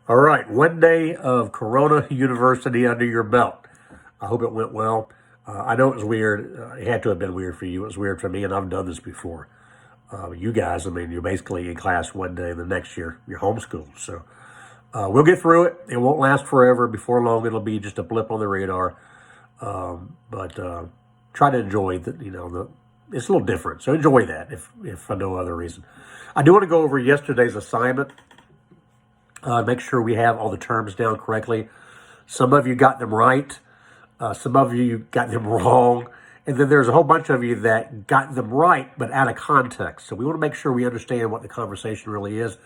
All right, one day of Corona University under your belt. I hope it went well. I know it was weird. It had to have been weird for you. It was weird for me, and I've done this before. You guys, I mean, you're basically in class one day, and the next year you're homeschooled. So we'll get through it. It won't last forever. Before long, it'll be just a blip on the radar. But try to enjoy the, it's a little different. So enjoy that, if for no other reason. I do want to go over yesterday's assignment. Make sure we have all the terms down correctly. Some of you got them right. Some of you got them wrong. And then there's a whole bunch of you that got them right, but out of context. So we want to make sure we understand what the conversation really is.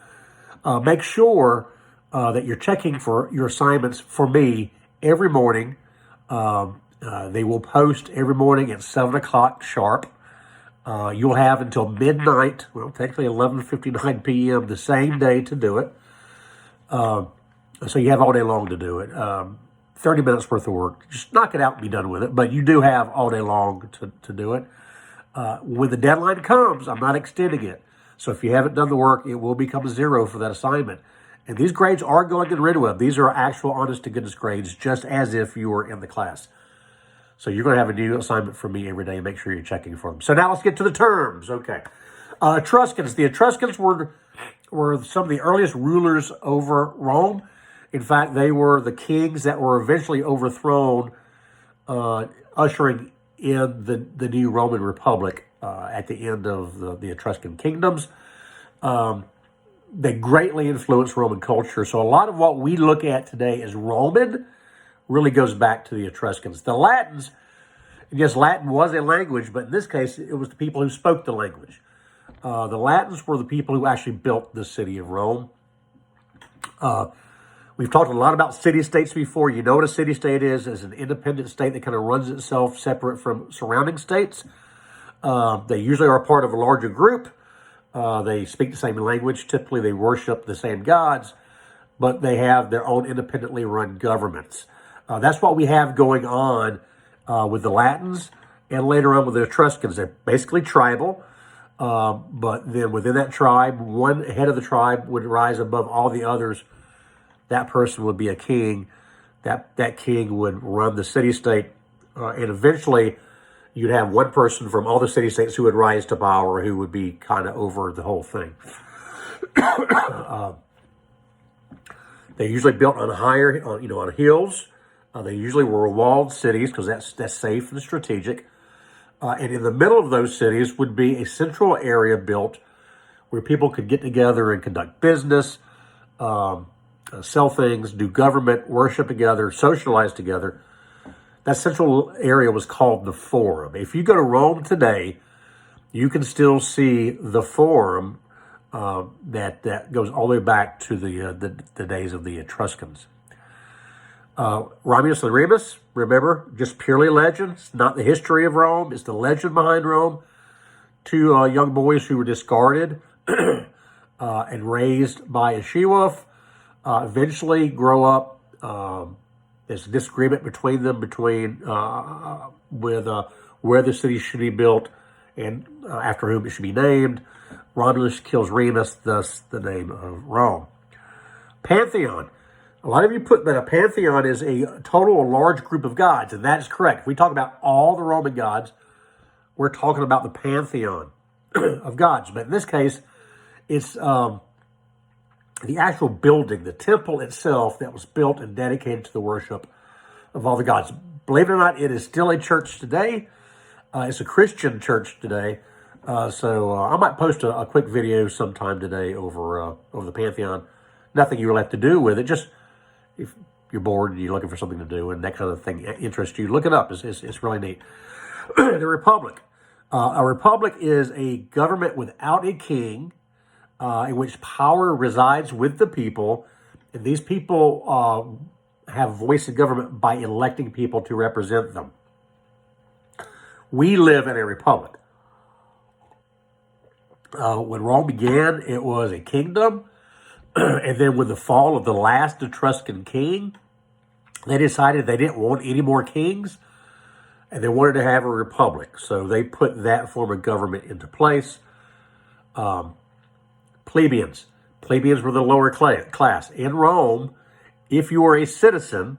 Make sure that you're checking for your assignments for me every morning. They will post every morning at 7 o'clock sharp. You'll have until midnight, well, technically 11:59 p.m. the same day to do it. So you have all day long to do it. 30 minutes worth of work. Just knock it out and be done with it. But you do have all day long to do it. When the deadline comes, I'm not extending it. So if you haven't done the work, it will become 0 for that assignment. And these grades are going in RidWeb. These are actual honest to goodness grades, just as if you were in the class. So you're going to have a new assignment from me every day. Make sure you're checking for them. So now let's get to the terms. Okay. Etruscans. The Etruscans were some of the earliest rulers over Rome. In fact, they were the kings that were eventually overthrown, ushering in the new Roman Republic at the end of the Etruscan kingdoms. They greatly influenced Roman culture. So a lot of what we look at today as Roman really goes back to the Etruscans. The Latins, yes, Latin was a language, but in this case, it was the people who spoke the language. The Latins were the people who actually built the city of Rome. We've talked a lot about city-states before. You know what a city-state is. It's an independent state that kind of runs itself separate from surrounding states. They usually are part of a larger group. They speak the same language. Typically, they worship the same gods, but they have their own independently run governments. That's what we have going on with the Latins and later on with the Etruscans. They're basically tribal. But then within that tribe, one head of the tribe would rise above all the others. That person would be a king. That king would run the city-state. And eventually, you'd have one person from all the city-states who would rise to power, who would be kind of over the whole thing. They usually built on on hills. They usually were walled cities because that's safe and strategic. And in the middle of those cities would be a central area built where people could get together and conduct business, sell things, do government, worship together, socialize together. That central area was called the Forum. If you go to Rome today, you can still see the Forum that goes all the way back to the days of the Etruscans. Romulus and Remus, remember, just purely legend. It's not the history of Rome. It's the legend behind Rome. Two young boys who were discarded and raised by a she-wolf eventually grow up. There's a disagreement between them with where the city should be built and after whom it should be named. Romulus kills Remus, thus the name of Rome. Pantheon. A lot of you put that a pantheon is a total or large group of gods, and that is correct. If we talk about all the Roman gods, we're talking about the pantheon of gods. But in this case, it's the actual building, the temple itself that was built and dedicated to the worship of all the gods. Believe it or not, it is still a church today. It's a Christian church today. So I might post a quick video sometime today over the pantheon. Nothing you really have to do with it. Just if you're bored and you're looking for something to do and that kind of thing interests you, look it up. It's really neat. The Republic. A republic is a government without a king in which power resides with the people. And these people have voice in government by electing people to represent them. We live in a republic. When Rome began, it was a kingdom. And then with the fall of the last Etruscan king, they decided they didn't want any more kings, and they wanted to have a republic. So they put that form of government into place. Plebeians. Plebeians were the lower class. In Rome, if you were a citizen,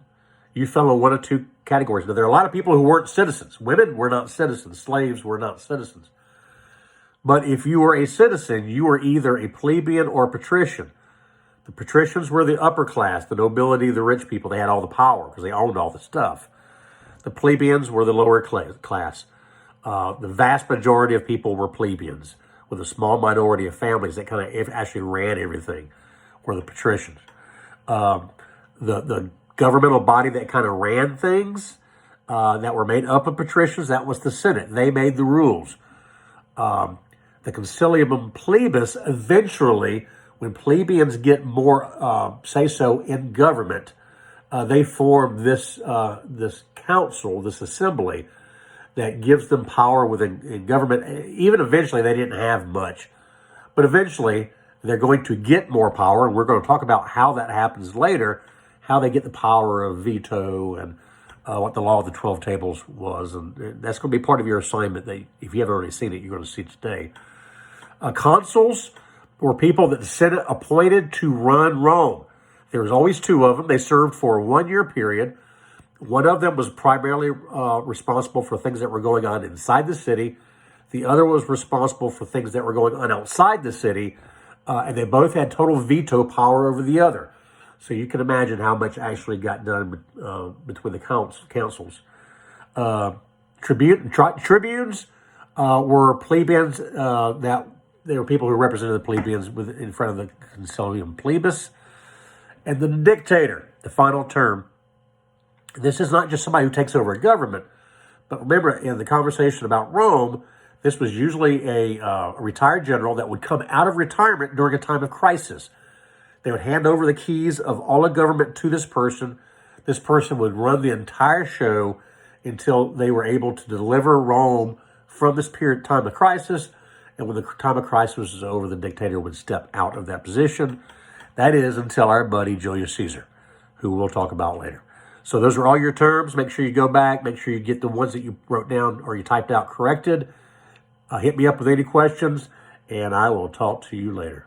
you fell in one of two categories. Now, there are a lot of people who weren't citizens. Women were not citizens. Slaves were not citizens. But if you were a citizen, you were either a plebeian or a patrician. The patricians were the upper class, the nobility, the rich people. They had all the power because they owned all the stuff. The plebeians were the lower class. The vast majority of people were plebeians, with a small minority of families that kind of actually ran everything, were the patricians. The governmental body that kind of ran things that were made up of patricians, that was the Senate. They made the rules. The Concilium Plebis, eventually, when plebeians get more say-so in government, they form this council, this assembly, that gives them power within government. Even eventually, they didn't have much. But eventually, they're going to get more power, and we're going to talk about how that happens later, how they get the power of veto and what the law of the 12 tables was. And that's going to be part of your assignment that if you haven't already seen it, you're going to see today. Consuls were people that the Senate appointed to run Rome. There was always two of them. They served for a 1-year period. One of them was primarily responsible for things that were going on inside the city. The other was responsible for things that were going on outside the city. And they both had total veto power over the other. So you can imagine how much actually got done between the councils. Tribunes were plebeians that they were people who represented the plebeians in front of the Concilium Plebis. And the dictator, the final term. This is not just somebody who takes over a government, but remember in the conversation about Rome, this was usually a retired general that would come out of retirement during a time of crisis. They would hand over the keys of all of government to this person. This person would run the entire show until they were able to deliver Rome from this time of crisis. And when the time of crisis was over, the dictator would step out of that position. That is until our buddy Julius Caesar, who we'll talk about later. So those are all your terms. Make sure you go back. Make sure you get the ones that you wrote down or you typed out corrected. Hit me up with any questions, and I will talk to you later.